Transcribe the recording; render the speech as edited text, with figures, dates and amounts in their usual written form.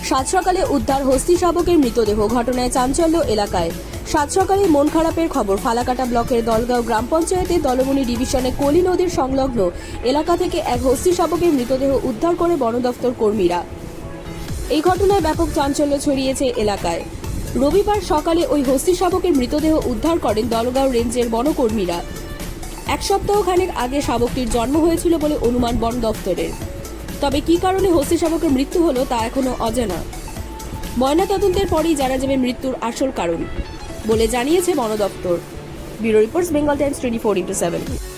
সাত সকালে উদ্ধার হস্তি শাবকের মৃতদেহ, ঘটনায় চাঞ্চল্য এলাকায়। সাত সকালে মন খারাপের খবর। ফালাকাটা ব্লকের দলগাঁও গ্রাম পঞ্চায়েতের দলমনি ডিভিশনে কলি নদীর সংলগ্ন এলাকা থেকে এক হস্তি শাবকের মৃতদেহ উদ্ধার করে বন দফতর কর্মীরা। এই ঘটনায় ব্যাপক চাঞ্চল্য ছড়িয়েছে এলাকায়। রবিবার সকালে ওই হস্তি শাবকের মৃতদেহ উদ্ধার করেন দলগাঁও রেঞ্জের বনকর্মীরা। এক সপ্তাহখানেক আগে শাবকটির জন্ম হয়েছিল বলে অনুমান বন দফতরের। তবে কী কারণে হস্তি শাবকের মৃত্যু হলো তা এখনো অজানা। ময়নাতদন্তের পরেই জানা যাবে মৃত্যুর আসল কারণ বলে জানিয়েছে বন দফতর। Bureau reports, Bengal Times 24/7।